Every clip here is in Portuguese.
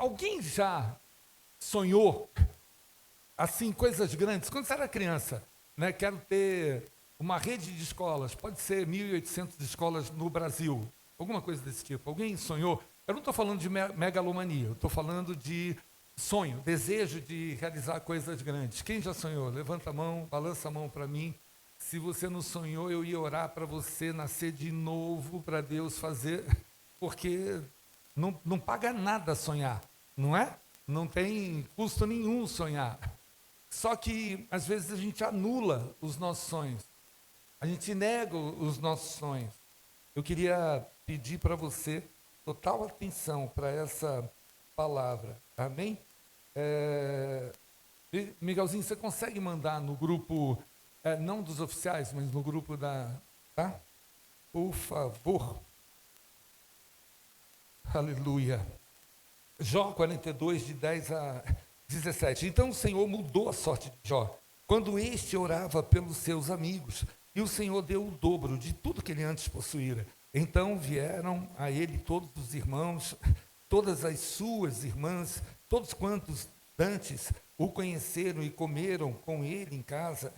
Alguém já sonhou, assim, coisas grandes? Quando você era criança, né? Quero ter uma rede de escolas, pode ser 1.800 escolas no Brasil, alguma coisa desse tipo. Alguém sonhou? Eu não estou falando de megalomania, eu estou falando de sonho, desejo de realizar coisas grandes. Quem já sonhou? Levanta a mão, balança a mão para mim. Se você não sonhou, eu ia orar para você nascer de novo, para Deus fazer, porque não paga nada sonhar, não é? Não tem custo nenhum sonhar. Só que, às vezes, a gente anula os nossos sonhos. A gente nega os nossos sonhos. Eu queria pedir para você total atenção para essa palavra. Amém? Miguelzinho, você consegue mandar no grupo, não dos oficiais, mas no grupo da... Tá? Por favor. Aleluia. Jó 42, de 10 a 17. Então o Senhor mudou a sorte de Jó, quando este orava pelos seus amigos, e o Senhor deu o dobro de tudo que ele antes possuíra. Então vieram a ele todos os irmãos, todas as suas irmãs, todos quantos dantes o conheceram e comeram com ele em casa,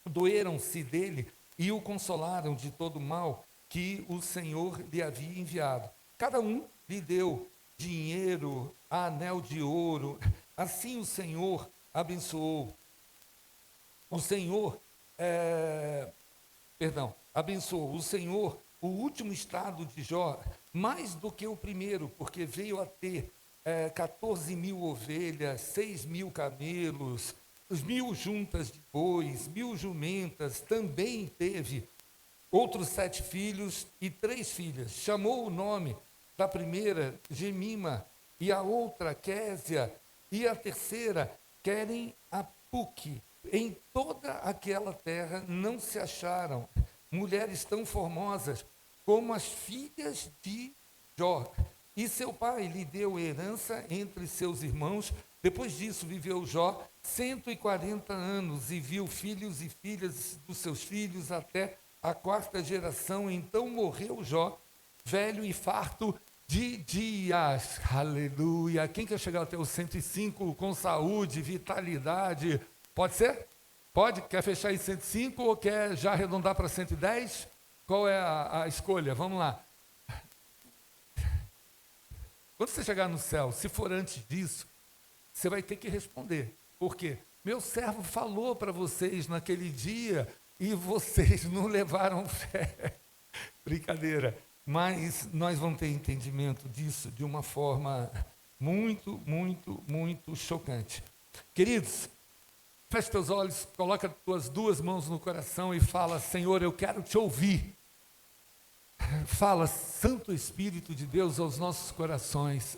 condoeram-se dele e o consolaram de todo o mal que o Senhor lhe havia enviado. Cada um lhe deu dinheiro, anel de ouro. Assim o Senhor abençoou. O Senhor, abençoou o Senhor o último estado de Jó, mais do que o primeiro, porque veio a ter 14.000 ovelhas, 6.000 camelos, 1.000 juntas de bois, 1.000 jumentas. Também teve outros 7 filhos e 3 filhas. Chamou o nome da primeira Gemima, e a outra Késia, e a terceira Querem Apuque. Em toda aquela terra não se acharam mulheres tão formosas como as filhas de Jó. E seu pai lhe deu herança entre seus irmãos. Depois disso viveu Jó 140 anos e viu filhos e filhas dos seus filhos até a 4ª geração. Então morreu Jó, velho e farto de dias. Aleluia. Quem quer chegar até os 105 com saúde, vitalidade? Pode ser? Pode? Quer fechar em 105 ou quer já arredondar para 110? Qual é a escolha? Vamos lá. Quando você chegar no céu, se for antes disso, você vai ter que responder. Por quê? Meu servo falou para vocês naquele dia e vocês não levaram fé. Brincadeira. Mas nós vamos ter entendimento disso de uma forma muito, muito, muito chocante. Queridos, feche teus olhos, coloca tuas 2 mãos no coração e fala: Senhor, eu quero te ouvir. Fala, Santo Espírito de Deus, aos nossos corações.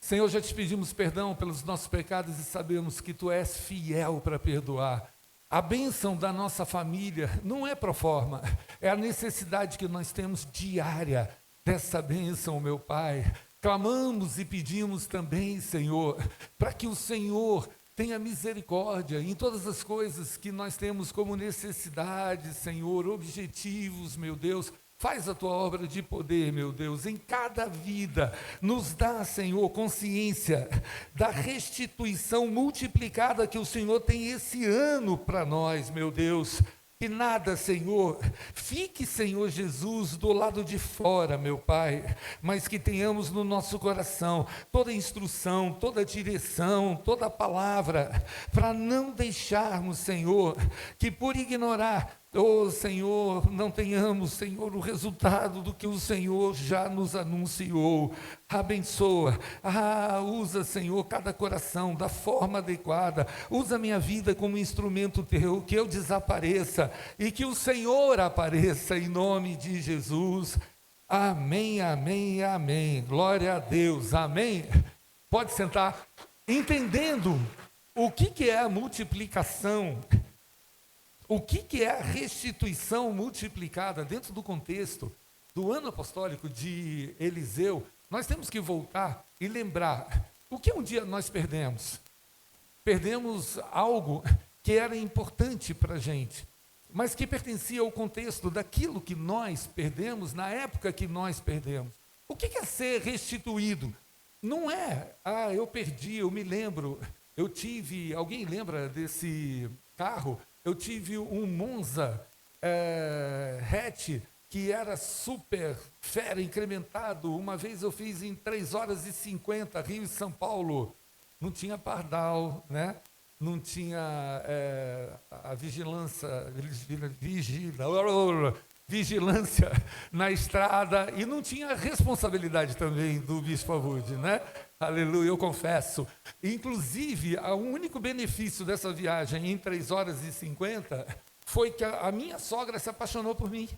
Senhor, já te pedimos perdão pelos nossos pecados e sabemos que Tu és fiel para perdoar. A bênção da nossa família não é pro forma, é a necessidade que nós temos diária dessa bênção, meu Pai. Clamamos e pedimos também, Senhor, para que o Senhor tenha misericórdia em todas as coisas que nós temos como necessidade, Senhor, objetivos, meu Deus. Faz a Tua obra de poder, meu Deus, em cada vida. Nos dá, Senhor, consciência da restituição multiplicada que o Senhor tem esse ano para nós, meu Deus. Que nada, Senhor, fique, Senhor Jesus, do lado de fora, meu Pai, mas que tenhamos no nosso coração toda a instrução, toda a direção, toda a palavra, para não deixarmos, Senhor, que por ignorar, Senhor, não tenhamos, Senhor, o resultado do que o Senhor já nos anunciou. Abençoa, usa, Senhor, cada coração da forma adequada. Usa a minha vida como instrumento Teu, que eu desapareça e que o Senhor apareça em nome de Jesus. Amém, amém, amém. Glória a Deus, amém. Pode sentar. Entendendo o que é a multiplicação, o que é a restituição multiplicada dentro do contexto do ano apostólico de Eliseu, nós temos que voltar e lembrar o que um dia nós perdemos. Perdemos algo que era importante para a gente, mas que pertencia ao contexto daquilo que nós perdemos, na época que nós perdemos. O que é ser restituído? Não é, eu perdi, eu me lembro, eu tive, alguém lembra desse carro? Eu tive um Monza hatch, que era super fera, incrementado. Uma vez eu fiz em 3 horas e 50, Rio e São Paulo. Não tinha pardal, né? Não tinha a vigilância na estrada, e não tinha responsabilidade também do Bispo Abud, né? Aleluia, eu confesso. Inclusive, o único benefício dessa viagem em 3 horas e 50 foi que a minha sogra se apaixonou por mim.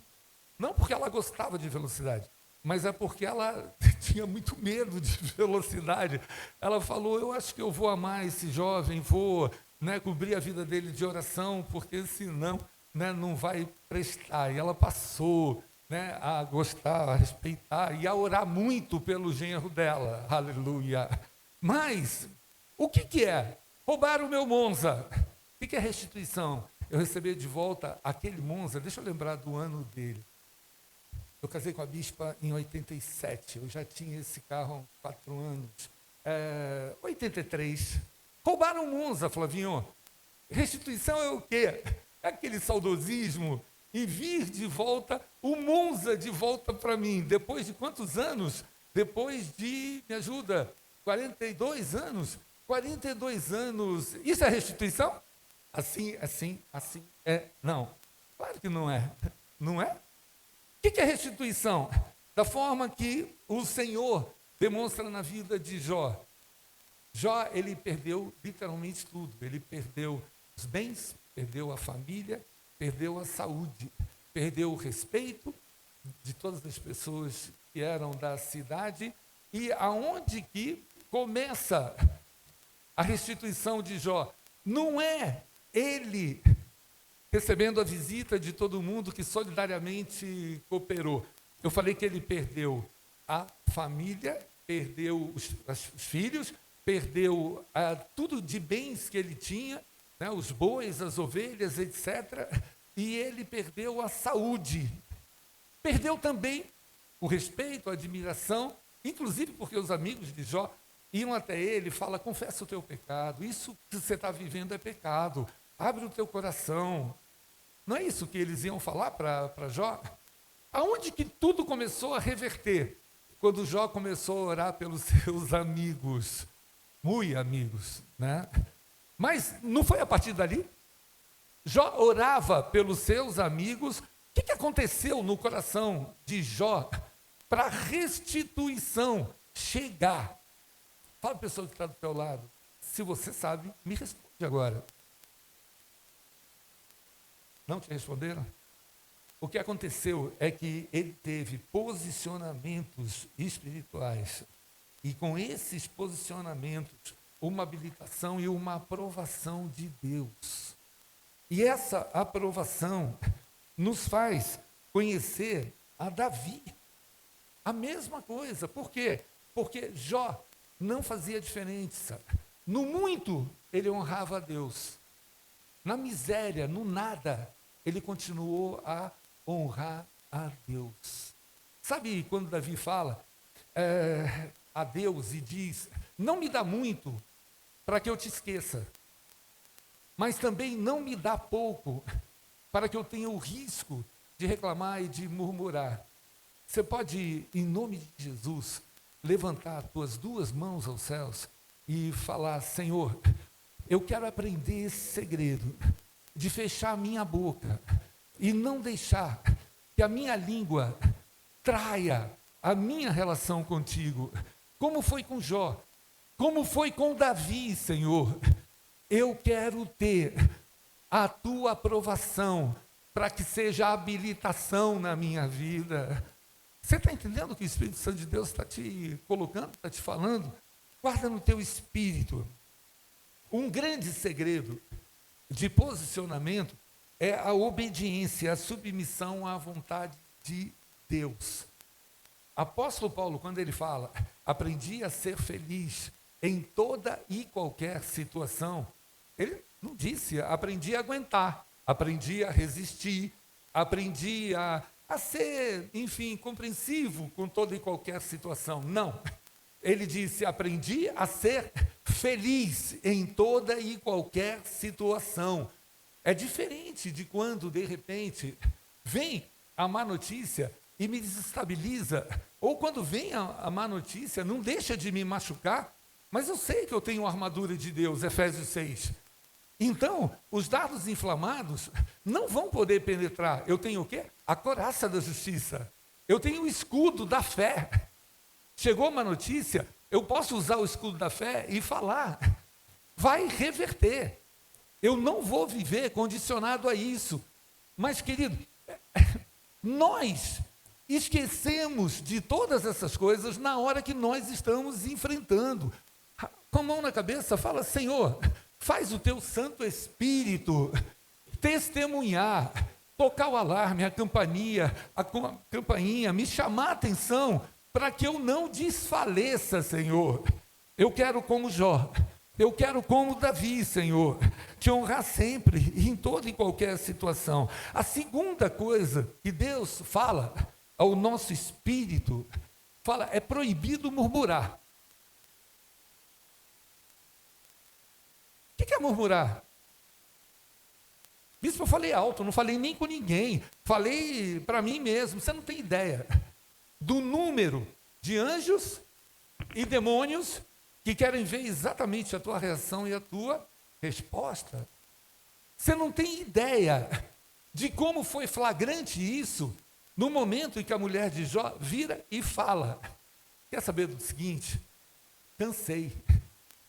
Não porque ela gostava de velocidade, mas é porque ela tinha muito medo de velocidade. Ela falou, eu acho que eu vou amar esse jovem, vou, né, cobrir a vida dele de oração, porque senão, né, não vai prestar. E ela passou, né, a gostar, a respeitar e a orar muito pelo genro dela. Aleluia. Mas, o que é? Roubaram o meu Monza. O que é restituição? Eu recebi de volta aquele Monza, deixa eu lembrar do ano dele. Eu casei com a bispa em 87, eu já tinha esse carro há uns 4 anos. 83. Roubaram o Monza, Flavinho. Restituição é o quê? É aquele saudosismo e vir de volta, o Monza de volta para mim. Depois de quantos anos? Depois de, me ajuda, 42 anos? 42 anos. Isso é restituição? Assim é. Não. Claro que não é. Não é? O que é restituição? Da forma que o Senhor demonstra na vida de Jó. Jó, ele perdeu literalmente tudo. Ele perdeu os bens, perdeu a família, perdeu a saúde, perdeu o respeito de todas as pessoas que eram da cidade. E aonde que começa a restituição de Jó? Não é ele recebendo a visita de todo mundo que solidariamente cooperou. Eu falei que ele perdeu a família, perdeu os filhos, perdeu tudo de bens que ele tinha, né, os bois, as ovelhas, etc. E ele perdeu a saúde. Perdeu também o respeito, a admiração, inclusive porque os amigos de Jó iam até ele e falam, confessa o teu pecado, isso que você está vivendo é pecado, abre o teu coração. Não é isso que eles iam falar para Jó? Aonde que tudo começou a reverter? Quando Jó começou a orar pelos seus amigos, muito amigos, né? Mas não foi a partir dali? Jó orava pelos seus amigos. O que aconteceu no coração de Jó para a restituição chegar? Fala a pessoa que está do teu lado. Se você sabe, me responde agora. Não te responderam? O que aconteceu é que ele teve posicionamentos espirituais. E com esses posicionamentos, uma habilitação e uma aprovação de Deus. E essa aprovação nos faz conhecer a Davi. A mesma coisa. Por quê? Porque Jó não fazia diferença. No muito, ele honrava a Deus. Na miséria, no nada, ele continuou a honrar a Deus. Sabe quando Davi fala a Deus e diz, não me dá muito para que eu te esqueça, mas também não me dá pouco para que eu tenha o risco de reclamar e de murmurar. Você pode, em nome de Jesus, levantar as tuas 2 mãos aos céus e falar, Senhor, eu quero aprender esse segredo de fechar a minha boca e não deixar que a minha língua traia a minha relação contigo. Como foi com Jó, como foi com Davi, Senhor. Eu quero ter a tua aprovação para que seja habilitação na minha vida. Você está entendendo o que o Espírito Santo de Deus está te colocando, está te falando? Guarda no teu espírito. Um grande segredo de posicionamento é a obediência, a submissão à vontade de Deus. Apóstolo Paulo, quando ele fala, aprendi a ser feliz em toda e qualquer situação, ele não disse, aprendi a aguentar, aprendi a resistir, aprendi a a ser, enfim, compreensivo com toda e qualquer situação. Não. Ele disse: aprendi a ser feliz em toda e qualquer situação. É diferente de quando, de repente, vem a má notícia e me desestabiliza, ou quando vem a má notícia, não deixa de me machucar, mas eu sei que eu tenho a armadura de Deus, Efésios 6. Então, os dardos inflamados não vão poder penetrar. Eu tenho o quê? A couraça da justiça. Eu tenho o escudo da fé. Chegou uma notícia, eu posso usar o escudo da fé e falar. Vai reverter. Eu não vou viver condicionado a isso. Mas, querido, nós esquecemos de todas essas coisas na hora que nós estamos enfrentando. Com a mão na cabeça, fala: Senhor, faz o teu Santo Espírito testemunhar, tocar o alarme, a campainha, me chamar a atenção para que eu não desfaleça, Senhor. Eu quero como Jó, eu quero como Davi, Senhor, te honrar sempre, em toda e qualquer situação. A segunda coisa que Deus fala ao nosso espírito, fala: é proibido murmurar. O que é murmurar? Bispo, eu falei alto, não falei nem com ninguém, falei para mim mesmo. Você não tem ideia do número de anjos e demônios que querem ver exatamente a tua reação e a tua resposta. Você não tem ideia de como foi flagrante isso no momento em que a mulher de Jó vira e fala: quer saber do seguinte? Cansei,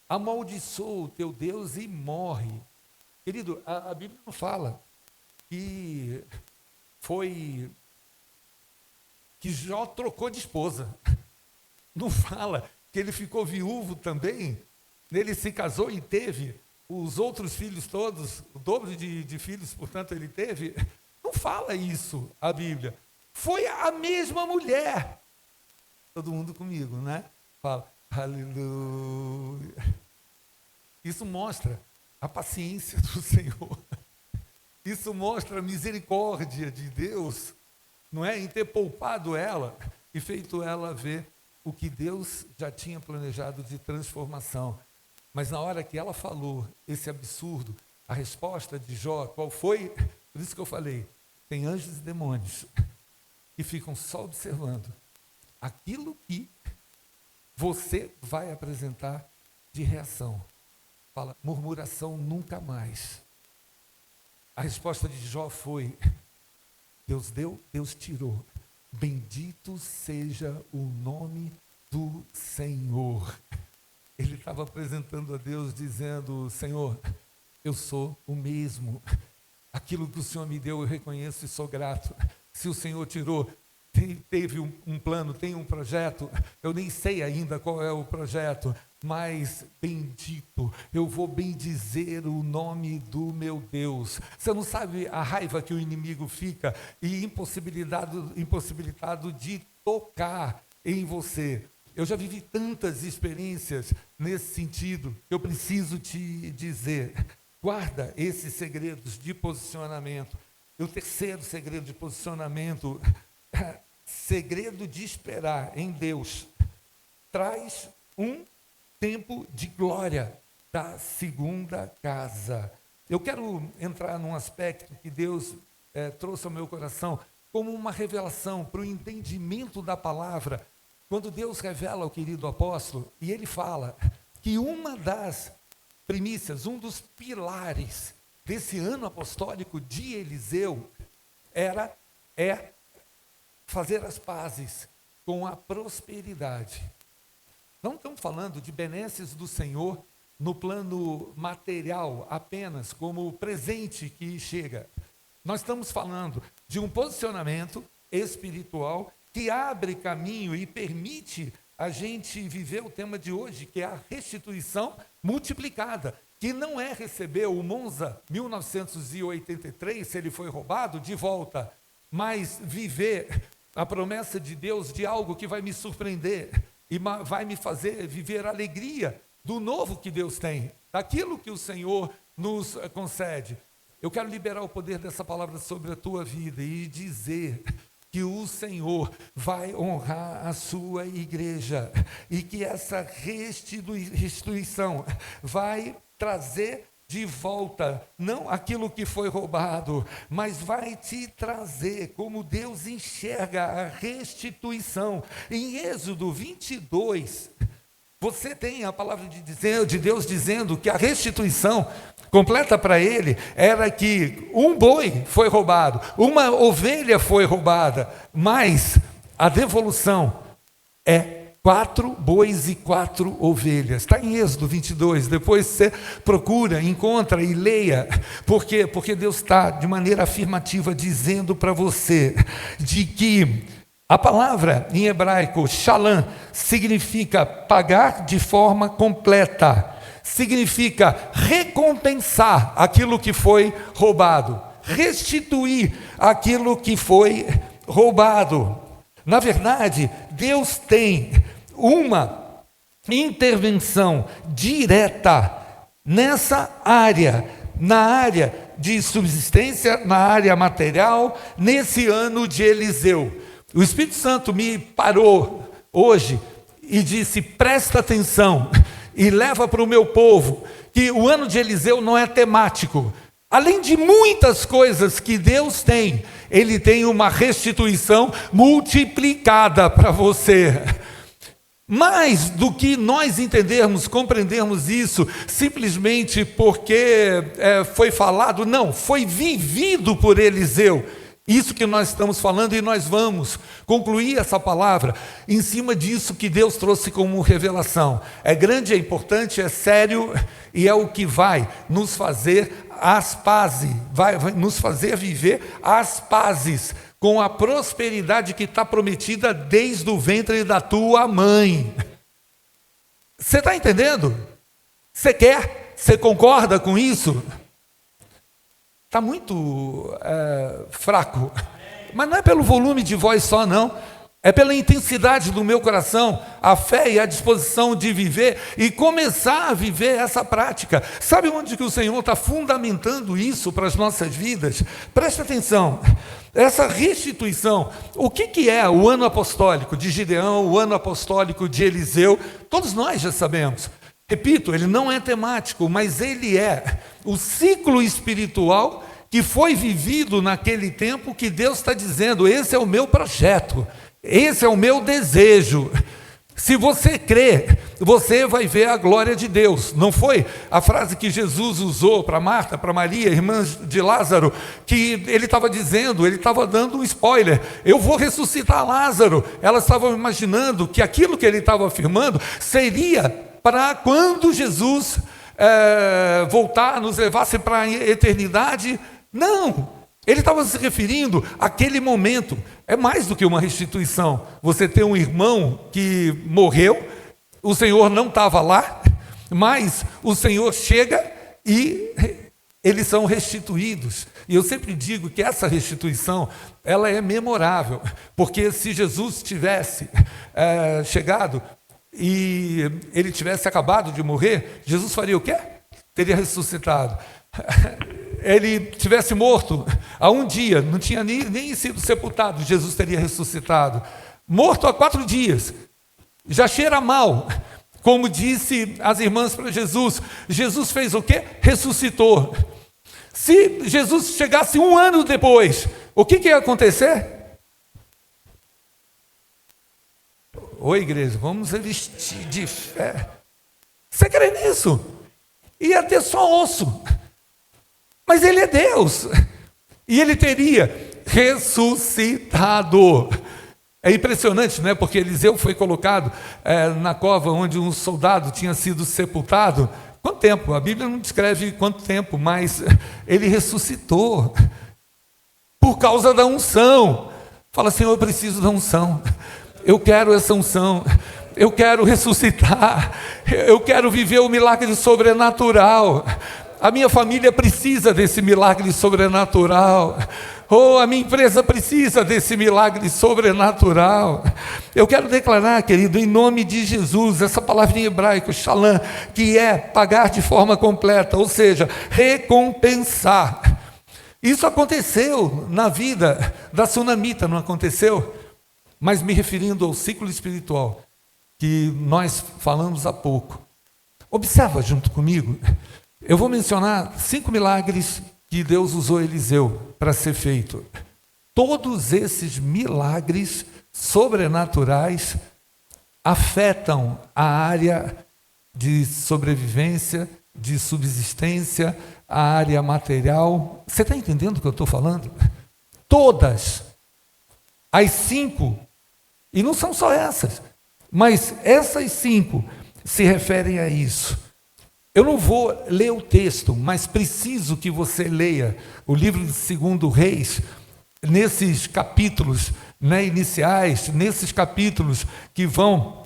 amaldiçoa o teu Deus e morre. Querido, a Bíblia não fala que Jó trocou de esposa. Não fala que ele ficou viúvo também. Ele se casou e teve os outros filhos todos, o dobro de filhos, portanto, ele teve. Não fala isso a Bíblia. Foi a mesma mulher. Todo mundo comigo, né? Fala: aleluia. Isso mostra a paciência do Senhor. Isso mostra a misericórdia de Deus, não é? Em ter poupado ela e feito ela ver o que Deus já tinha planejado de transformação. Mas na hora que ela falou esse absurdo, a resposta de Jó, qual foi? Por isso que eu falei, tem anjos e demônios que ficam só observando aquilo que você vai apresentar de reação. Fala: murmuração nunca mais. A resposta de Jó foi: Deus deu, Deus tirou. Bendito seja o nome do Senhor. Ele estava apresentando a Deus, dizendo: Senhor, eu sou o mesmo. Aquilo que o Senhor me deu, eu reconheço e sou grato. Se o Senhor tirou, teve um plano, tem um projeto, eu nem sei ainda qual é o projeto, mas bendito, eu vou bendizer o nome do meu Deus. Você não sabe a raiva que o inimigo fica e impossibilitado de tocar em você. Eu já vivi tantas experiências nesse sentido, eu preciso te dizer, guarda esses segredos de posicionamento. E o terceiro segredo de posicionamento, segredo de esperar em Deus, traz um tempo de glória da segunda casa. Eu quero entrar num aspecto que Deus trouxe ao meu coração como uma revelação para o entendimento da palavra. Quando Deus revela ao querido apóstolo, e ele fala que uma das primícias, um dos pilares desse ano apostólico de Eliseu é fazer as pazes com a prosperidade. Não estamos falando de benesses do Senhor no plano material apenas, como o presente que chega. Nós estamos falando de um posicionamento espiritual que abre caminho e permite a gente viver o tema de hoje, que é a restituição multiplicada, que não é receber o Monza 1983, se ele foi roubado, de volta, mas viver a promessa de Deus de algo que vai me surpreender e vai me fazer viver a alegria do novo que Deus tem, daquilo que o Senhor nos concede. Eu quero liberar o poder dessa palavra sobre a tua vida e dizer que o Senhor vai honrar a sua igreja e que essa restituição vai trazer de volta, não aquilo que foi roubado, mas vai te trazer como Deus enxerga a restituição. Em Êxodo 22, você tem a palavra de Deus dizendo que a restituição completa para ele era que um boi foi roubado, uma ovelha foi roubada, mas a devolução é 4 bois e 4 ovelhas. Está em Êxodo 22, depois você procura, encontra e leia. Por quê? Porque Deus está de maneira afirmativa dizendo para você de que a palavra em hebraico, shalom, significa pagar de forma completa, significa recompensar aquilo que foi roubado, restituir aquilo que foi roubado. Na verdade, Deus tem uma intervenção direta nessa área, na área de subsistência, na área material, nesse ano de Eliseu. O Espírito Santo me parou hoje e disse: presta atenção e leva para o meu povo que o ano de Eliseu não é temático. Além de muitas coisas que Deus tem, Ele tem uma restituição multiplicada para você. Mais do que nós entendermos, compreendermos isso, simplesmente porque foi falado, não, foi vivido por Eliseu. Isso que nós estamos falando, e nós vamos concluir essa palavra em cima disso que Deus trouxe como revelação. É grande, é importante, é sério, e é o que vai nos fazer as pazes, vai nos fazer viver as pazes com a prosperidade que está prometida desde o ventre da tua mãe. Você está entendendo? Você quer? Você concorda com isso? Está muito fraco, mas não é pelo volume de voz só, não. É pela intensidade do meu coração, a fé e a disposição de viver e começar a viver essa prática. Sabe onde que o Senhor está fundamentando isso para as nossas vidas? Preste atenção, essa restituição, o que é o ano apostólico de Gideão, o ano apostólico de Eliseu? Todos nós já sabemos. Repito, ele não é temático, mas ele é o ciclo espiritual que foi vivido naquele tempo, que Deus está dizendo: esse é o meu projeto, esse é o meu desejo. Se você crê, você vai ver a glória de Deus. Não foi a frase que Jesus usou para Marta, para Maria, irmãs de Lázaro, que ele estava dizendo, ele estava dando um spoiler: eu vou ressuscitar Lázaro. Elas estavam imaginando que aquilo que ele estava afirmando seria para quando Jesus voltar, nos levasse para a eternidade. Não, ele estava se referindo àquele momento. É mais do que uma restituição. Você tem um irmão que morreu, o Senhor não estava lá, mas o Senhor chega e eles são restituídos. E eu sempre digo que essa restituição, ela é memorável, porque se Jesus tivesse chegado e ele tivesse acabado de morrer, Jesus faria o quê? Teria ressuscitado. Ele tivesse morto há um dia, não tinha nem sido sepultado, Jesus teria ressuscitado. Morto há 4 dias, já cheira mal. Como disse as irmãs para Jesus, Jesus fez o quê? Ressuscitou. Se Jesus chegasse 1 ano depois, o que ia acontecer? Oi, igreja, vamos vestir de fé. Você crê nisso? Ia ter só osso. Mas ele é Deus. E ele teria ressuscitado. É impressionante, né? Porque Eliseu foi colocado na cova onde um soldado tinha sido sepultado. Quanto tempo? A Bíblia não descreve quanto tempo, mas ele ressuscitou. Por causa da unção. Fala: Senhor, eu preciso da unção. Eu quero essa unção, eu quero ressuscitar, eu quero viver o milagre sobrenatural. A minha família precisa desse milagre sobrenatural. Oh, a minha empresa precisa desse milagre sobrenatural. Eu quero declarar, querido, em nome de Jesus, essa palavra em hebraico, shalom, que é pagar de forma completa, ou seja, recompensar. Isso aconteceu na vida da sunamita, não aconteceu? Mas me referindo ao ciclo espiritual, que nós falamos há pouco. Observa junto comigo, eu vou mencionar 5 milagres que Deus usou Eliseu para ser feito. Todos esses milagres sobrenaturais afetam a área de sobrevivência, de subsistência, a área material. Você está entendendo o que eu estou falando? Todas as 5, e não são só essas, mas essas 5 se referem a isso. Eu não vou ler o texto, mas preciso que você leia o livro de 2 Reis, nesses capítulos iniciais, nesses capítulos que vão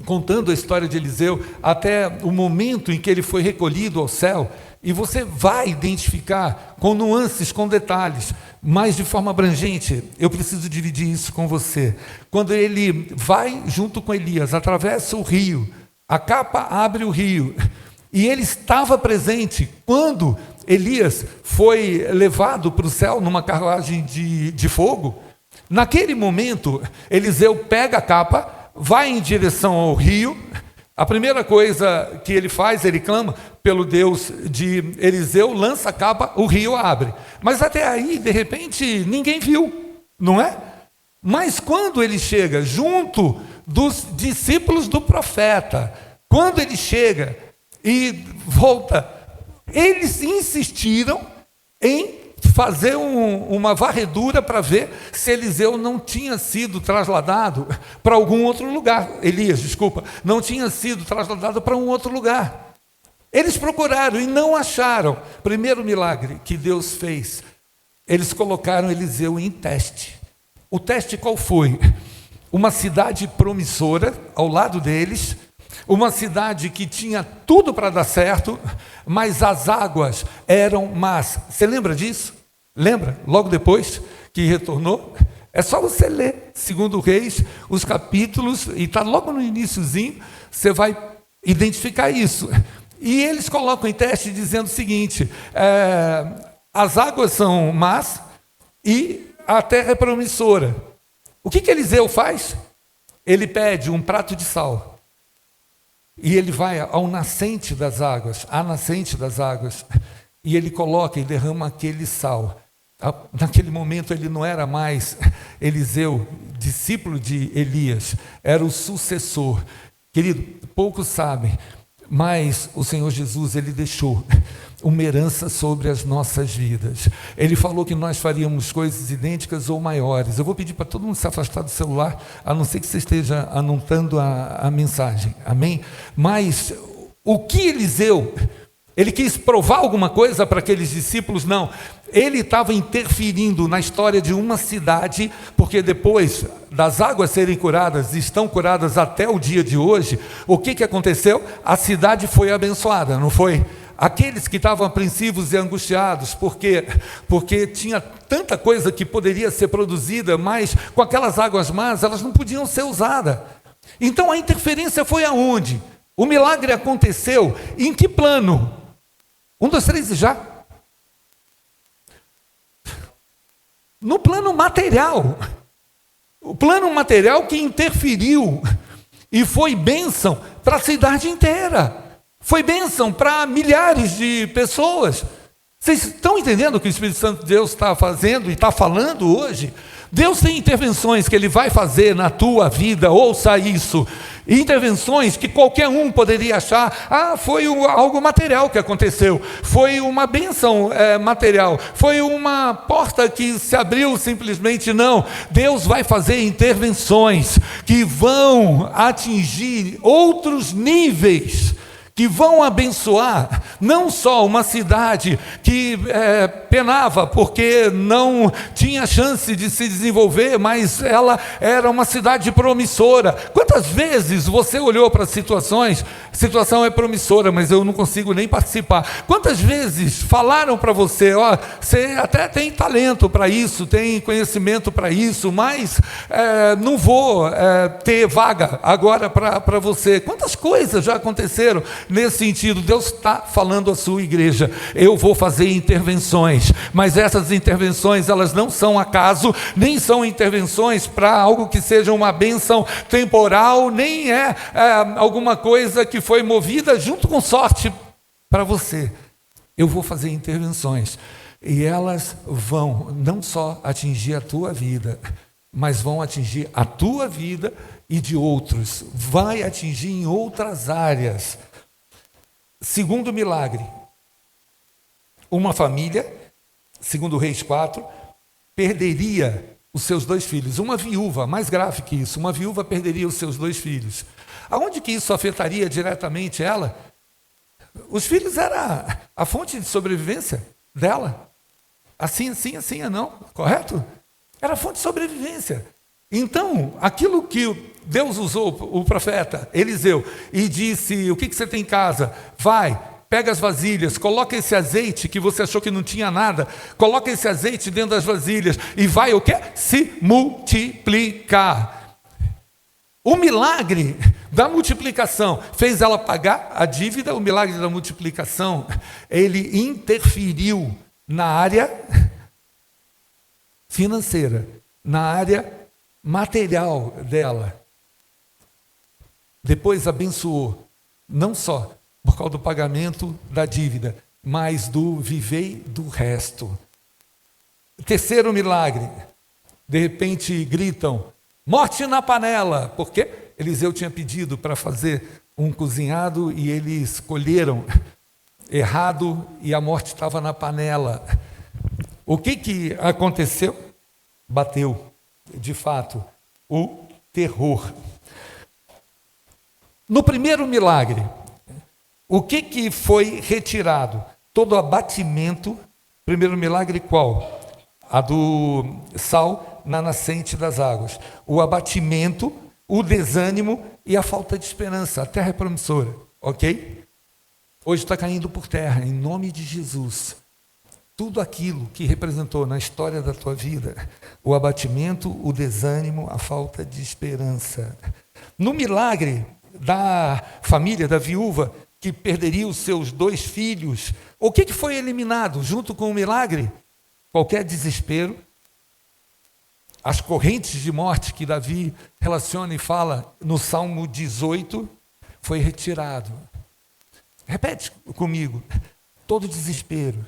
contando a história de Eliseu, até o momento em que ele foi recolhido ao céu, e você vai identificar com nuances, com detalhes, mas de forma abrangente. Eu preciso dividir isso com você. Quando ele vai junto com Elias, atravessa o rio, a capa abre o rio, e ele estava presente quando Elias foi levado para o céu numa carruagem de fogo. Naquele momento, Eliseu pega a capa, vai em direção ao rio. A primeira coisa que ele faz, ele clama pelo Deus de Eliseu, lança a capa, o rio abre. Mas até aí, de repente, ninguém viu, não é? Mas quando ele chega junto dos discípulos do profeta, quando ele chega e volta, eles insistiram em fazer uma varredura para ver se Eliseu não tinha sido trasladado para algum outro lugar. Elias, desculpa, não tinha sido trasladado para um outro lugar. Eles procuraram e não acharam. Primeiro milagre que Deus fez, eles colocaram Eliseu em teste. O teste qual foi? Uma cidade promissora ao lado deles, uma cidade que tinha tudo para dar certo, mas as águas eram más. Você lembra disso? Lembra? Logo depois que retornou? É só você ler 2 Reis, os capítulos, e está logo no iniciozinho, você vai identificar isso. E eles colocam em teste dizendo o seguinte, as águas são más e a terra é promissora. O que Eliseu faz? Ele pede um prato de sal. E ele vai ao nascente das águas, à nascente das águas, e ele coloca e derrama aquele sal. Naquele momento ele não era mais Eliseu, discípulo de Elias, era o sucessor. Querido, poucos sabem, mas o Senhor Jesus, ele deixou uma herança sobre as nossas vidas. Ele falou que nós faríamos coisas idênticas ou maiores. Eu vou pedir para todo mundo se afastar do celular, a não ser que você esteja anotando a mensagem, amém? Mas o que Eliseu, ele quis provar alguma coisa para aqueles discípulos? Não, ele estava interferindo na história de uma cidade, porque depois das águas serem curadas, estão curadas até o dia de hoje, o que aconteceu? A cidade foi abençoada, não foi? Aqueles que estavam apreensivos e angustiados, porque tinha tanta coisa que poderia ser produzida, mas com aquelas águas más, elas não podiam ser usadas. Então a interferência foi aonde? O milagre aconteceu em que plano? 1, 2, 3 e já? No plano material. O plano material que interferiu e foi bênção para a cidade inteira. Foi bênção para milhares de pessoas. Vocês estão entendendo o que o Espírito Santo de Deus está fazendo e está falando hoje? Deus tem intervenções que Ele vai fazer na tua vida, ouça isso. Intervenções que qualquer um poderia achar, foi algo material que aconteceu, foi uma bênção material, foi uma porta que se abriu simplesmente. Não, Deus vai fazer intervenções que vão atingir outros níveis, que vão abençoar não só uma cidade que penava porque não tinha chance de se desenvolver, mas ela era uma cidade promissora. Quantas vezes você olhou para situações, situação é promissora, mas eu não consigo nem participar. Quantas vezes falaram para você, você até tem talento para isso, tem conhecimento para isso, mas não vou ter vaga agora para você. Quantas coisas já aconteceram nesse sentido, Deus está falando à sua igreja, eu vou fazer intervenções, mas essas intervenções, elas não são acaso, nem são intervenções para algo que seja uma bênção temporal, nem é alguma coisa que foi movida junto com sorte para você. Eu vou fazer intervenções, e elas vão não só atingir a tua vida, mas vão atingir a tua vida e de outros, vai atingir em outras áreas. Segundo milagre, uma família, segundo Reis 4, perderia os seus 2 filhos. Uma viúva, mais grave que isso, uma viúva perderia os seus 2 filhos. Aonde que isso afetaria diretamente ela? Os filhos era a fonte de sobrevivência dela. Assim, não, correto? Era a fonte de sobrevivência. Então, aquilo que Deus usou o profeta Eliseu e disse: o que você tem em casa? Vai, pega as vasilhas, coloca esse azeite que você achou que não tinha nada, coloca esse azeite dentro das vasilhas e vai o quê? Se multiplicar. O milagre da multiplicação fez ela pagar a dívida. O milagre da multiplicação, ele interferiu na área financeira, na área material dela. Depois abençoou, não só por causa do pagamento da dívida, mas do viver do resto. Terceiro milagre, de repente gritam: morte na panela, porque Eliseu tinha pedido para fazer um cozinhado e eles escolheram errado e a morte estava na panela. O que aconteceu? Bateu, de fato, o terror. No primeiro milagre, o que foi retirado? Todo abatimento. Primeiro milagre qual? A do sal na nascente das águas. O abatimento, o desânimo e a falta de esperança. A terra é promissora, ok? Hoje está caindo por terra, em nome de Jesus. Tudo aquilo que representou na história da tua vida, o abatimento, o desânimo, a falta de esperança. No milagre da família, da viúva, que perderia os seus 2 filhos, o que foi eliminado junto com o milagre? Qualquer desespero, as correntes de morte que Davi relaciona e fala no Salmo 18, foi retirado. Repete comigo: todo desespero,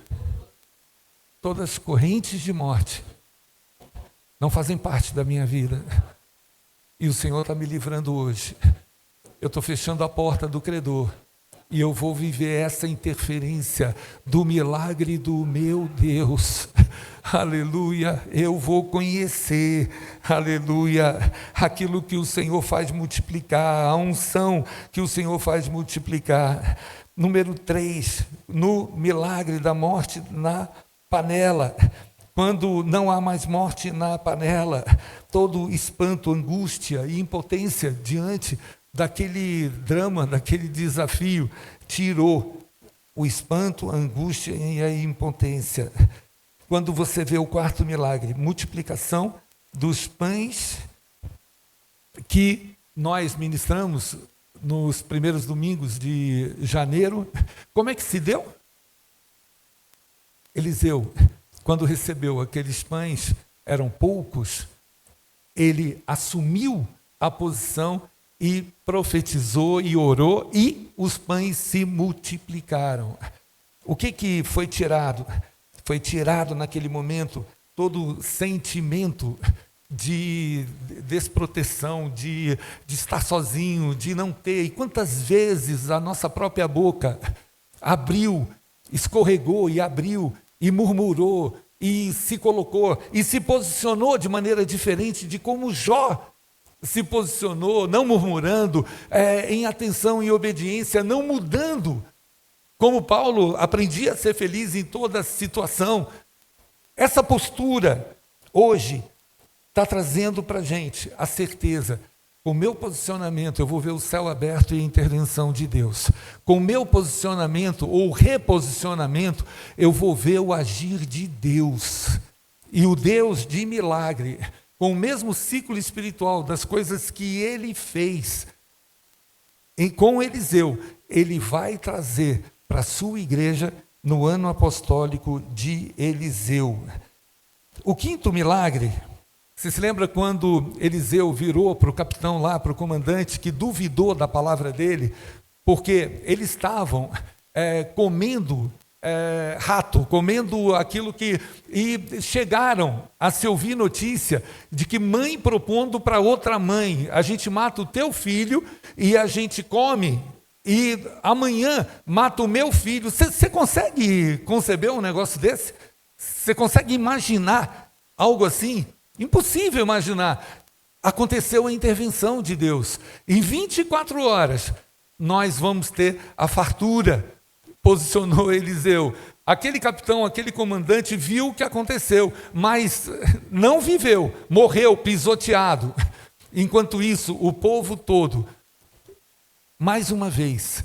todas as correntes de morte não fazem parte da minha vida. E o Senhor está me livrando hoje. Eu estou fechando a porta do credor. E eu vou viver essa interferência do milagre do meu Deus. Aleluia. Eu vou conhecer, aleluia, aquilo que o Senhor faz multiplicar, a unção que o Senhor faz multiplicar. Número 3, no milagre da morte na panela. Quando não há mais morte na panela, todo espanto, angústia e impotência diante daquele drama, daquele desafio, tirou o espanto, a angústia e a impotência. Quando você vê o quarto milagre, multiplicação dos pães que nós ministramos nos primeiros domingos de janeiro, como é que se deu? Eliseu, quando recebeu aqueles pães, eram poucos, ele assumiu a posição e profetizou e orou, e os pães se multiplicaram. O que foi tirado? Foi tirado naquele momento todo sentimento de desproteção, de estar sozinho, de não ter. E quantas vezes a nossa própria boca abriu, escorregou e abriu, e murmurou, e se colocou, e se posicionou de maneira diferente de como Jó se posicionou, não murmurando, em atenção e obediência, não mudando. Como Paulo aprendia a ser feliz em toda situação. Essa postura, hoje, está trazendo para a gente a certeza: com o meu posicionamento, eu vou ver o céu aberto e a intervenção de Deus. Com o meu posicionamento ou reposicionamento, eu vou ver o agir de Deus. E o Deus de milagre, com o mesmo ciclo espiritual das coisas que Ele fez, com Eliseu, ele vai trazer para a sua igreja no ano apostólico de Eliseu. O quinto milagre, você se lembra quando Eliseu virou para o capitão lá, para o comandante, que duvidou da palavra dele, porque eles estavam comendo rato, comendo aquilo que... E chegaram a se ouvir notícia de que mãe propondo para outra mãe: a gente mata o teu filho e a gente come, e amanhã mata o meu filho. Você consegue conceber um negócio desse? Você consegue imaginar algo assim? Impossível imaginar. Aconteceu a intervenção de Deus. Em 24 horas, nós vamos ter a fartura. Posicionou Eliseu. Aquele capitão, aquele comandante viu o que aconteceu, mas não viveu, morreu pisoteado. Enquanto isso, o povo todo, mais uma vez,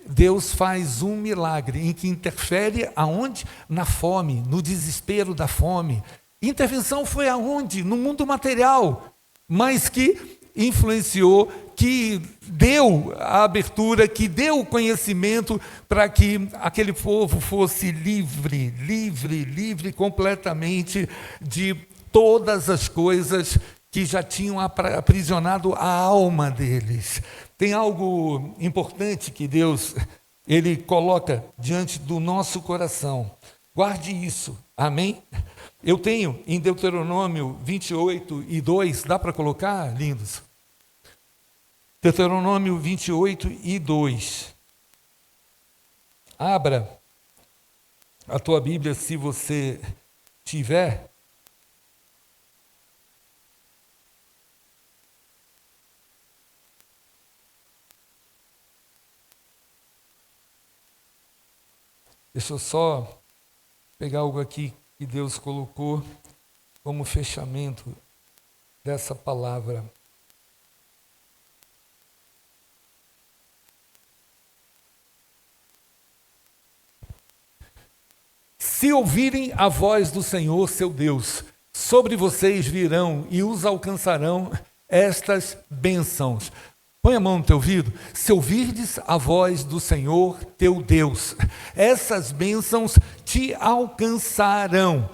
Deus faz um milagre em que interfere aonde? Na fome, no desespero da fome. Intervenção foi aonde? No mundo material, mas que influenciou, que deu a abertura, que deu o conhecimento para que aquele povo fosse livre completamente de todas as coisas que já tinham aprisionado a alma deles. Tem algo importante que Deus, Ele coloca diante do nosso coração. Guarde isso, amém? Eu tenho em Deuteronômio 28:2, dá para colocar, lindos? Deuteronômio 28:2. Abra a tua Bíblia se você tiver. Deixa eu só pegar algo aqui que Deus colocou como fechamento dessa palavra. Se ouvirem a voz do Senhor, seu Deus, sobre vocês virão e os alcançarão estas bênçãos. Põe a mão no teu ouvido. Se ouvirdes a voz do Senhor, teu Deus, essas bênçãos te alcançarão.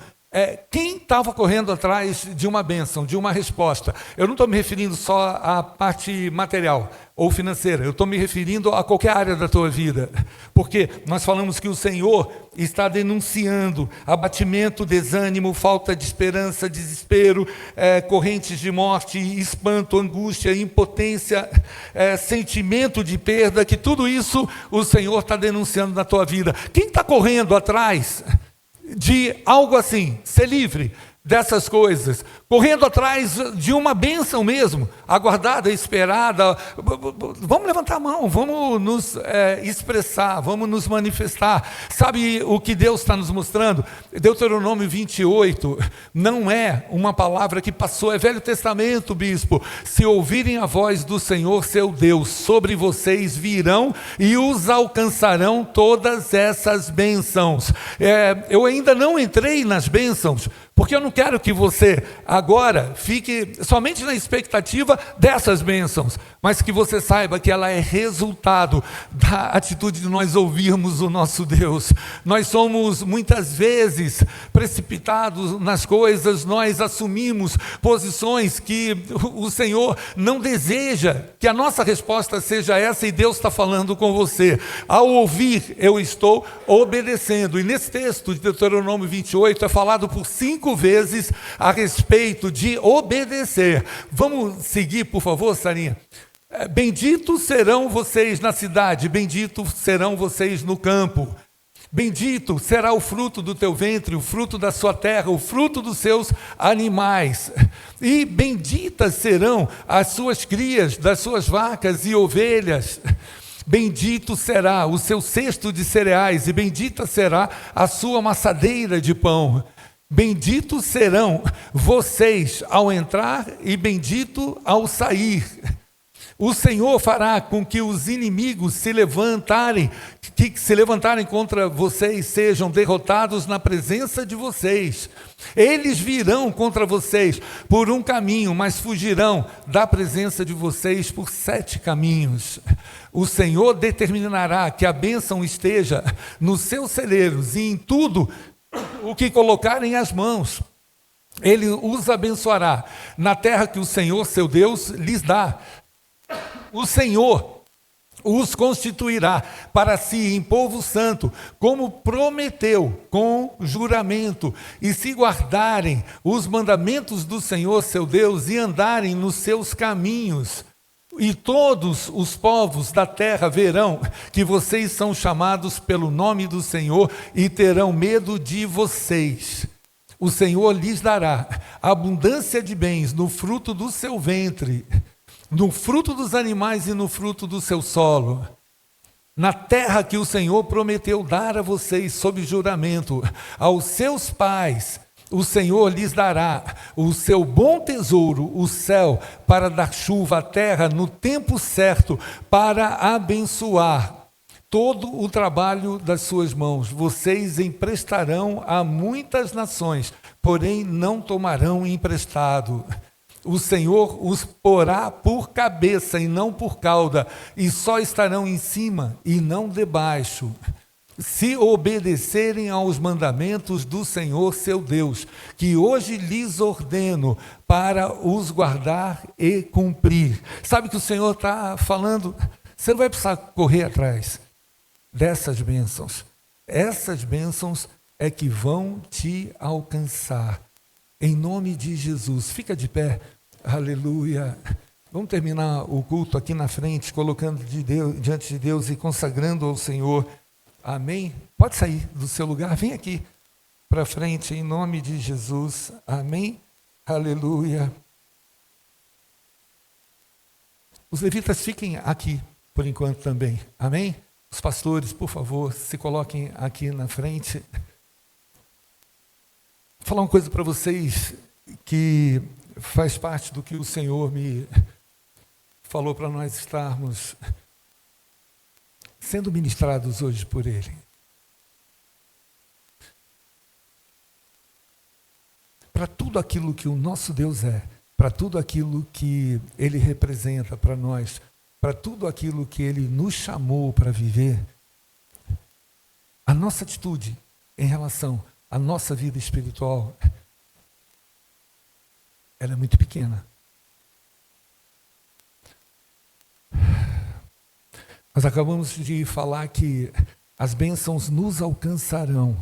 Quem estava correndo atrás de uma bênção, de uma resposta? Eu não estou me referindo só à parte material ou financeira, eu estou me referindo a qualquer área da tua vida, porque nós falamos que o Senhor está denunciando abatimento, desânimo, falta de esperança, desespero, correntes de morte, espanto, angústia, impotência, sentimento de perda, que tudo isso o Senhor está denunciando na tua vida. Quem está correndo atrás de algo assim, ser livre dessas coisas, correndo atrás de uma bênção mesmo, aguardada, esperada? Vamos levantar a mão, vamos nos expressar, vamos nos manifestar. Sabe o que Deus está nos mostrando? Deuteronômio 28 não é uma palavra que passou, é Velho Testamento, bispo. Se ouvirem a voz do Senhor, seu Deus, sobre vocês virão e os alcançarão todas essas bênçãos. Eu ainda não entrei nas bênçãos, porque eu não quero que você agora fique somente na expectativa dessas bênçãos, mas que você saiba que ela é resultado da atitude de nós ouvirmos o nosso Deus. Nós somos muitas vezes precipitados nas coisas, nós assumimos posições que o Senhor não deseja que a nossa resposta seja essa, e Deus está falando com você. Ao ouvir, eu estou obedecendo. E nesse texto de Deuteronômio 28 é falado por 5 vezes a respeito de obedecer. Vamos seguir, por favor, Sarinha? Benditos serão vocês na cidade, benditos serão vocês no campo. Bendito será o fruto do teu ventre, o fruto da sua terra, o fruto dos seus animais. E benditas serão as suas crias, das suas vacas e ovelhas. Bendito será o seu cesto de cereais, e bendita será a sua amassadeira de pão. Benditos serão vocês ao entrar e bendito ao sair. O Senhor fará com que os inimigos que se levantarem contra vocês sejam derrotados na presença de vocês. Eles virão contra vocês por um caminho, mas fugirão da presença de vocês por 7 caminhos. O Senhor determinará que a bênção esteja nos seus celeiros e em tudo o que colocarem as mãos. Ele os abençoará na terra que o Senhor, seu Deus, lhes dá. O Senhor os constituirá para si em povo santo, como prometeu com juramento, e se guardarem os mandamentos do Senhor, seu Deus, e andarem nos seus caminhos. E todos os povos da terra verão que vocês são chamados pelo nome do Senhor e terão medo de vocês. O Senhor lhes dará abundância de bens no fruto do seu ventre, no fruto dos animais e no fruto do seu solo, na terra que o Senhor prometeu dar a vocês sob juramento, aos seus pais. O Senhor lhes dará o seu bom tesouro, o céu, para dar chuva à terra no tempo certo, para abençoar todo o trabalho das suas mãos. Vocês emprestarão a muitas nações, porém não tomarão emprestado. O Senhor os porá por cabeça e não por cauda, e só estarão em cima e não debaixo, se obedecerem aos mandamentos do Senhor seu Deus, que hoje lhes ordeno para os guardar e cumprir. Sabe que o Senhor está falando? Você não vai precisar correr atrás dessas bênçãos. Essas bênçãos é que vão te alcançar. Em nome de Jesus, fica de pé, aleluia. Vamos terminar o culto aqui na frente, colocando diante de Deus e consagrando ao Senhor, amém? Pode sair do seu lugar, vem aqui para frente, em nome de Jesus, amém? Aleluia. Os levitas fiquem aqui, por enquanto também, amém? Os pastores, por favor, se coloquem aqui na frente. Vou falar uma coisa para vocês que faz parte do que o Senhor me falou para nós estarmos sendo ministrados hoje por Ele. Para tudo aquilo que o nosso Deus é, para tudo aquilo que Ele representa para nós, para tudo aquilo que Ele nos chamou para viver, a nossa atitude em relação à nossa vida espiritual, ela é muito pequena. Nós acabamos de falar que as bênçãos nos alcançarão.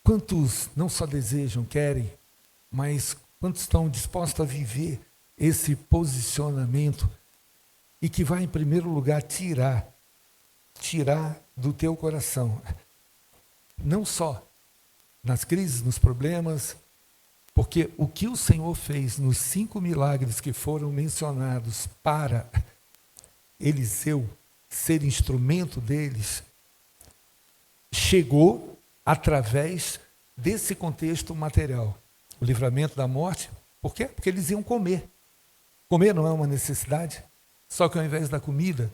Quantos não só desejam, querem, mas quantos estão dispostos a viver esse posicionamento e que vai, em primeiro lugar, tirar do teu coração, não só nas crises, nos problemas, porque o que o Senhor fez nos 5 milagres que foram mencionados para Eliseu ser instrumento deles, chegou através desse contexto material. O livramento da morte, por quê? Porque eles iam comer. Comer não é uma necessidade, só que ao invés da comida,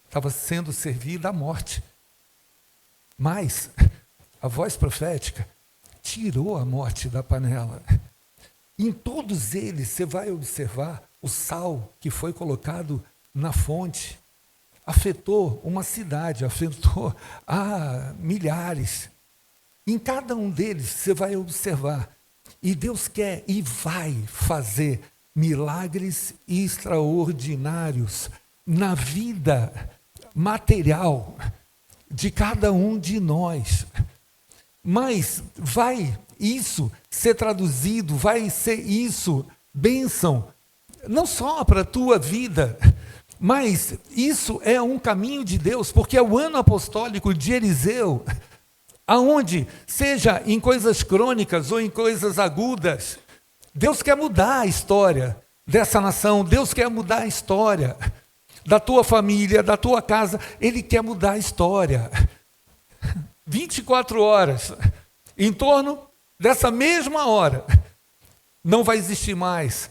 estava sendo servida a morte. Mas a voz profética tirou a morte da panela. Em todos eles, você vai observar o sal que foi colocado na fonte. Afetou uma cidade, afetou milhares. Em cada um deles, você vai observar. E Deus quer e vai fazer milagres extraordinários na vida material de cada um de nós. Mas vai isso ser traduzido, vai ser isso bênção, não só para a tua vida, mas isso é um caminho de Deus, porque é o ano apostólico de Eliseu, aonde, seja em coisas crônicas ou em coisas agudas, Deus quer mudar a história dessa nação, Deus quer mudar a história da tua família, da tua casa, Ele quer mudar a história. 24 horas, em torno dessa mesma hora, não vai existir mais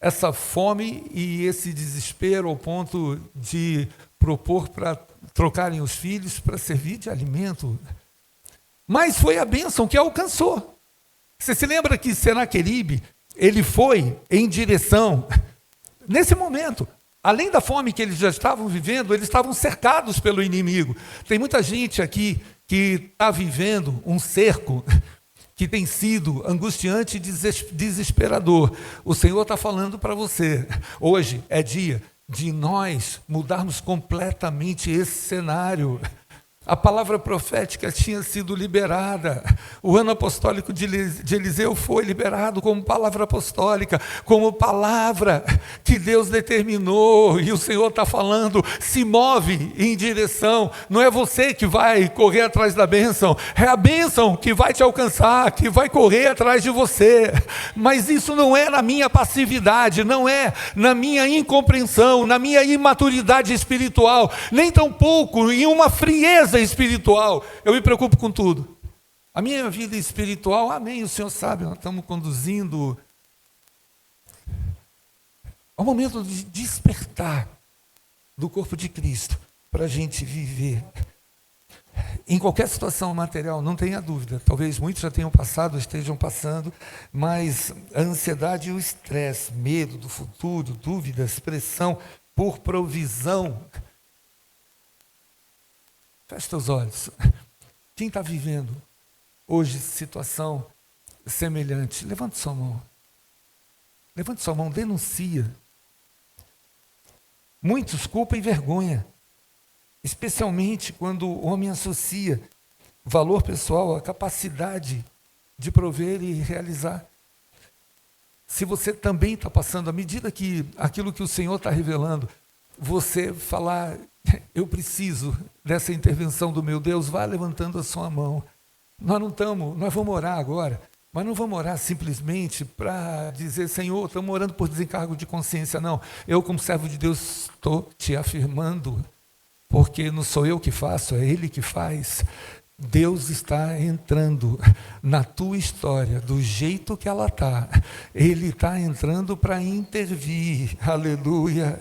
essa fome e esse desespero ao ponto de propor para trocarem os filhos para servir de alimento. Mas foi a bênção que alcançou. Você se lembra que Senaqueribe, ele foi em direção, nesse momento, além da fome que eles já estavam vivendo, eles estavam cercados pelo inimigo. Tem muita gente aqui que está vivendo um cerco que tem sido angustiante e desesperador. O Senhor está falando para você, hoje é dia de nós mudarmos completamente esse cenário. A palavra profética tinha sido liberada. O ano apostólico de Eliseu foi liberado como palavra apostólica, como palavra que Deus determinou. E o Senhor está falando, se move em direção. Não é você que vai correr atrás da bênção, é a bênção que vai te alcançar, que vai correr atrás de você. Mas isso não é na minha passividade, não é na minha incompreensão, na minha imaturidade espiritual, nem tampouco em uma frieza espiritual. Eu me preocupo com tudo. A minha vida espiritual, amém, o Senhor sabe, nós estamos conduzindo ao momento de despertar do corpo de Cristo para a gente viver em qualquer situação material, não tenha dúvida. Talvez muitos já tenham passado, estejam passando, mas a ansiedade e o estresse, medo do futuro, dúvidas, pressão por provisão. Feche teus olhos. Quem está vivendo hoje situação semelhante, levante sua mão. Levante sua mão, denuncia. Muitos culpa e vergonha, especialmente quando o homem associa valor pessoal à capacidade de prover e realizar. Se você também está passando, à medida que aquilo que o Senhor está revelando, você falar, eu preciso dessa intervenção do meu Deus, vá levantando a sua mão. Nós vamos orar agora, mas não vamos orar simplesmente para dizer, Senhor, estamos orando por desencargo de consciência, não. Eu, como servo de Deus, estou te afirmando, porque não sou eu que faço, é Ele que faz. Deus está entrando na tua história do jeito que ela está. Ele está entrando para intervir, aleluia.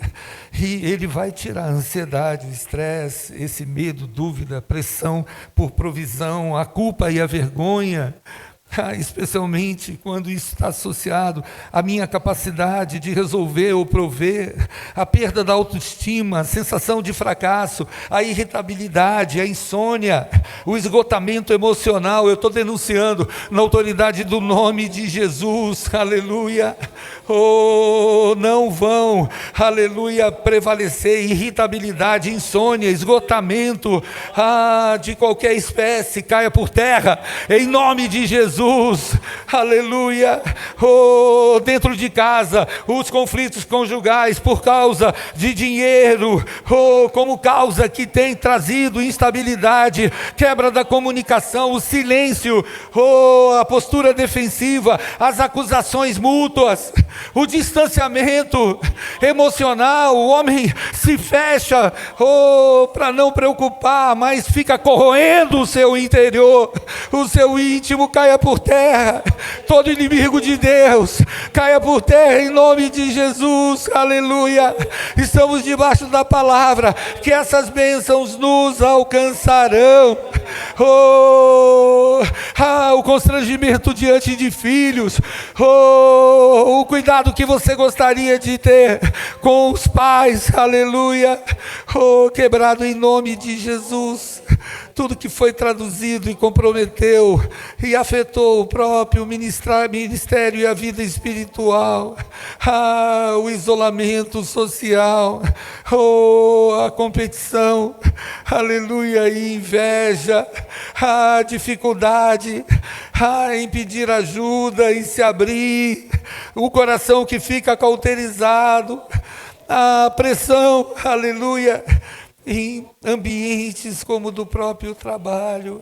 E Ele vai tirar a ansiedade, o estresse, esse medo, dúvida, pressão por provisão, a culpa e a vergonha. Especialmente quando isso está associado à minha capacidade de resolver ou prover, a perda da autoestima, a sensação de fracasso, a irritabilidade, a insônia, o esgotamento emocional. Eu estou denunciando na autoridade do nome de Jesus, aleluia. Oh, não vão, aleluia, prevalecer irritabilidade, insônia, esgotamento de qualquer espécie, caia por terra, em nome de Jesus, aleluia. Oh, dentro de casa, os conflitos conjugais por causa de dinheiro, como causa que tem trazido instabilidade, quebra da comunicação, o silêncio, a postura defensiva, as acusações mútuas, o distanciamento emocional, o homem se fecha para não preocupar, mas fica corroendo o seu interior, o seu íntimo. Caia por terra, todo inimigo de Deus, caia por terra em nome de Jesus, aleluia. Estamos debaixo da palavra, que essas bênçãos nos alcançarão. O constrangimento diante de filhos, o cuidado que você gostaria de ter com os pais, aleluia, quebrado em nome de Jesus. Tudo que foi traduzido e comprometeu e afetou o próprio ministério e a vida espiritual, o isolamento social, a competição, aleluia, e inveja, a dificuldade, em pedir ajuda, em se abrir, o coração que fica cauterizado, a pressão, aleluia, em ambientes como o do próprio trabalho,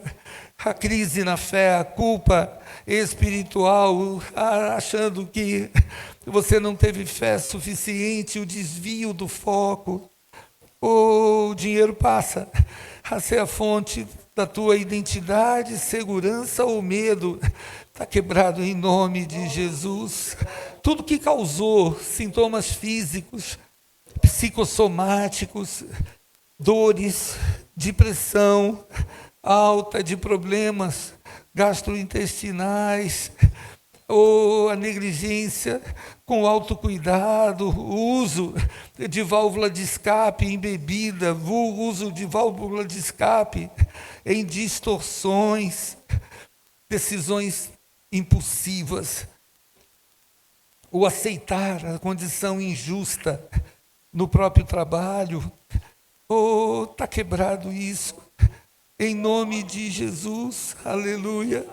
a crise na fé, a culpa espiritual, achando que você não teve fé suficiente, o desvio do foco, o dinheiro passa a ser a fonte da tua identidade, segurança ou medo. está quebrado em nome de Jesus. Tudo que causou sintomas físicos, psicossomáticos, dores, depressão alta, de problemas gastrointestinais, ou a negligência com autocuidado, o uso de válvula de escape em bebida, o uso de válvula de escape em distorções, decisões impulsivas, o aceitar a condição injusta no próprio trabalho. Oh, está quebrado isso, em nome de Jesus, aleluia.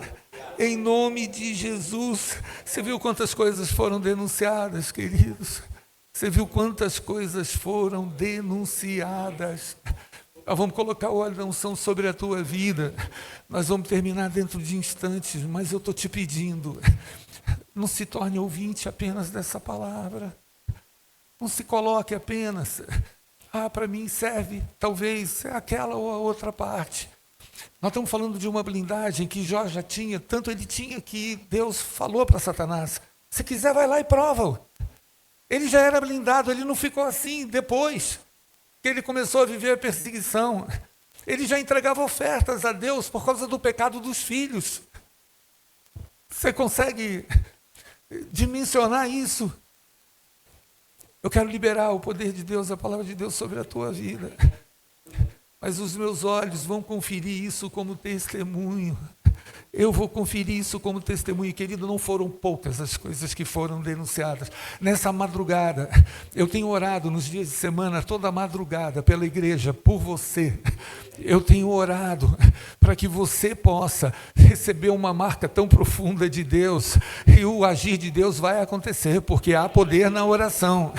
Em nome de Jesus. Você viu quantas coisas foram denunciadas, queridos? Você viu quantas coisas foram denunciadas? Nós vamos colocar o óleo da unção sobre a tua vida. Nós vamos terminar dentro de instantes, mas eu estou te pedindo, não se torne ouvinte apenas dessa palavra. Não se coloque apenas, para mim serve talvez aquela ou a outra parte. Nós estamos falando de uma blindagem que Jó já tinha, tanto ele tinha que Deus falou para Satanás, se quiser vai lá e prova-o. Ele já era blindado, ele não ficou assim depois que ele começou a viver a perseguição. Ele já entregava ofertas a Deus por causa do pecado dos filhos. Você consegue dimensionar isso? Eu quero liberar o poder de Deus, a palavra de Deus sobre a tua vida. Mas os meus olhos vão conferir isso como testemunho. Eu vou conferir isso como testemunho. Querido, não foram poucas as coisas que foram denunciadas. Nessa madrugada, eu tenho orado nos dias de semana, toda madrugada, pela igreja, por você. Eu tenho orado para que você possa receber uma marca tão profunda de Deus, e o agir de Deus vai acontecer, porque há poder na oração.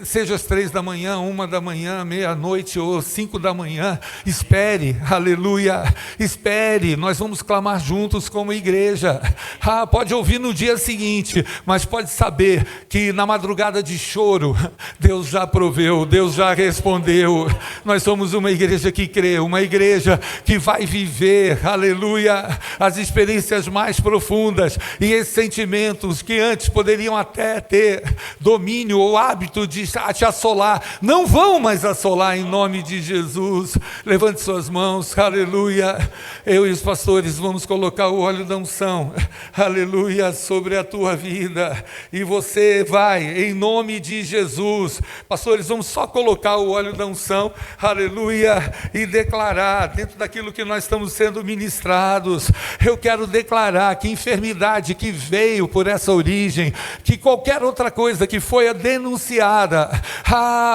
Seja às 3 da manhã, 1 da manhã, meia-noite ou 5 da manhã, espere, aleluia, espere, nós vamos clamar juntos como igreja. Pode ouvir no dia seguinte, mas pode saber que na madrugada de choro, Deus já proveu, Deus já respondeu. Nós somos uma igreja que crê, uma igreja que vai viver, aleluia, as experiências mais profundas, e esses sentimentos que antes poderiam até ter domínio ou hábito de te assolar, não vão mais assolar em nome de Jesus. Levante suas mãos, aleluia. Eu e os pastores vamos colocar o óleo da unção, aleluia, sobre a tua vida, e você vai, em nome de Jesus. Pastores, vamos só colocar o óleo da unção, aleluia, e declarar, dentro daquilo que nós estamos sendo ministrados, eu quero declarar que enfermidade que veio por essa origem, que qualquer outra coisa que foi denunciada,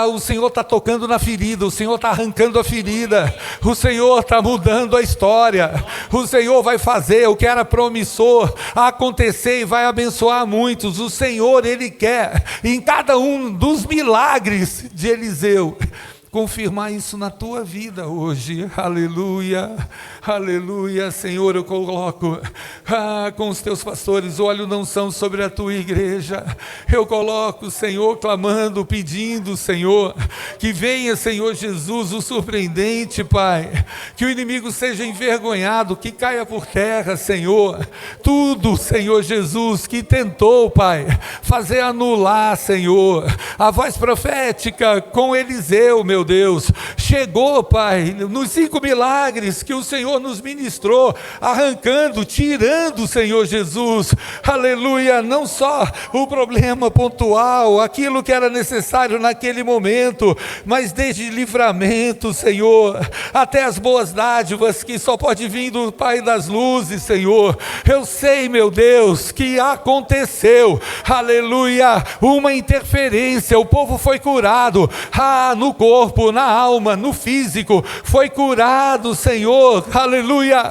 o Senhor está tocando na ferida, o Senhor está arrancando a ferida, o Senhor está mudando a história, o Senhor vai fazer o que era promissor acontecer e vai abençoar muitos. O Senhor, Ele quer, em cada um dos milagres de Eliseu, confirmar isso na tua vida hoje, aleluia, aleluia. Senhor, eu coloco com os teus pastores o óleo da unção sobre a tua igreja. Eu coloco, Senhor, clamando, pedindo, Senhor, que venha, Senhor Jesus, o surpreendente, Pai, que o inimigo seja envergonhado, que caia por terra, Senhor, tudo, Senhor Jesus, que tentou, Pai, fazer anular, Senhor, a voz profética com Eliseu, meu Deus, chegou, Pai, nos 5 milagres que o Senhor nos ministrou, arrancando, tirando, Senhor Jesus, aleluia, não só o problema pontual, aquilo que era necessário naquele momento, mas desde livramento, Senhor, até as boas dádivas que só pode vir do Pai das luzes, Senhor. Eu sei, meu Deus, que aconteceu, aleluia, uma interferência, o povo foi curado, no corpo, na alma, no físico, foi curado, Senhor, aleluia,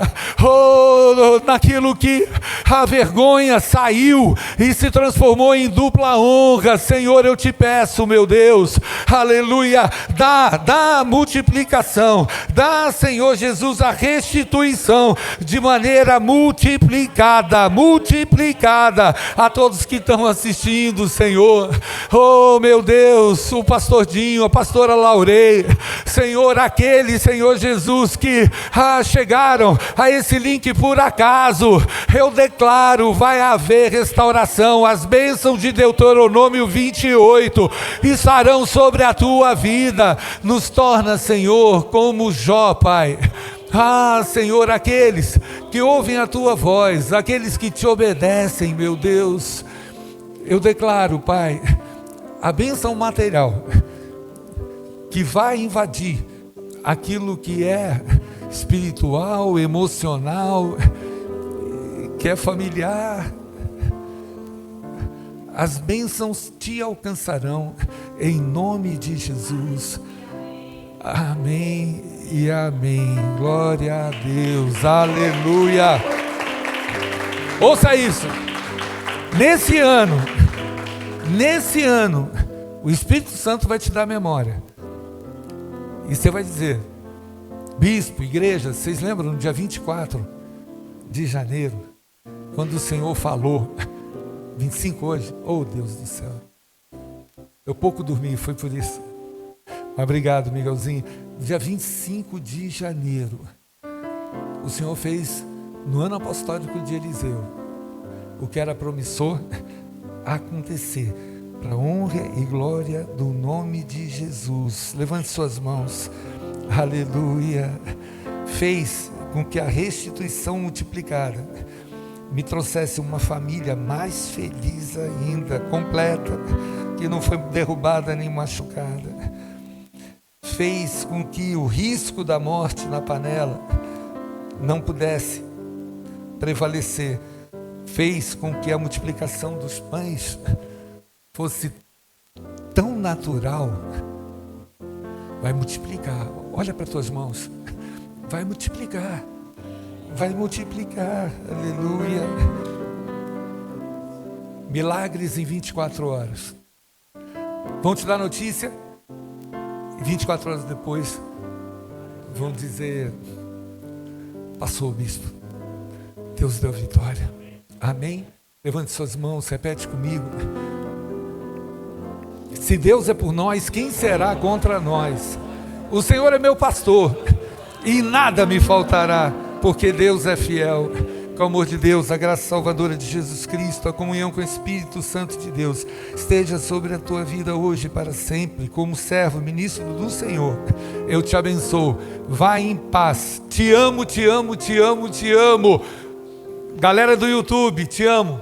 naquilo que a vergonha saiu e se transformou em dupla honra. Senhor, eu te peço, meu Deus, aleluia, dá a multiplicação, dá, Senhor Jesus, a restituição de maneira multiplicada a todos que estão assistindo, Senhor. Oh, meu Deus, o pastor Dinho, a pastora Laurei, Senhor, aquele, Senhor Jesus, que chegaram a esse link por acaso, eu declaro, vai haver restauração. As bênçãos de Deuteronômio 28 estarão sobre a tua vida. Nos torna, Senhor, como Jó, Pai. Senhor, aqueles que ouvem a tua voz, aqueles que te obedecem, meu Deus, eu declaro, Pai, a bênção material que vai invadir aquilo que é espiritual, emocional, que é familiar. As bênçãos te alcançarão em nome de Jesus. Amém e amém. Glória a Deus. Aleluia. Ouça isso. Nesse ano, o Espírito Santo vai te dar memória. E você vai dizer: bispo, igreja, vocês lembram no dia 24 de janeiro, quando o Senhor falou, 25 hoje, oh Deus do céu, eu pouco dormi, foi por isso. Mas obrigado, Miguelzinho. Dia 25 de janeiro, o Senhor fez no ano apostólico de Eliseu o que era promissor acontecer, para a honra e glória do nome de Jesus. Levante suas mãos. Aleluia. Fez com que a restituição multiplicada me trouxesse uma família mais feliz ainda, completa, que não foi derrubada nem machucada. Fez com que o risco da morte na panela não pudesse prevalecer. Fez com que a multiplicação dos pães fosse tão natural. Vai multiplicar. Olha para as tuas mãos. Vai multiplicar. Vai multiplicar. Aleluia. Milagres em 24 horas. Vão te dar notícia. E 24 horas depois vão dizer: passou, bispo. Deus deu vitória. Amém? Levante suas mãos, repete comigo. Se Deus é por nós, quem será contra nós? O Senhor é meu pastor e nada me faltará, porque Deus é fiel. Com o amor de Deus, a graça salvadora de Jesus Cristo, a comunhão com o Espírito Santo de Deus esteja sobre a tua vida hoje e para sempre. Como servo, ministro do Senhor, eu te abençoo. Vai em paz. Te amo, te amo, te amo, te amo. Galera do YouTube, te amo.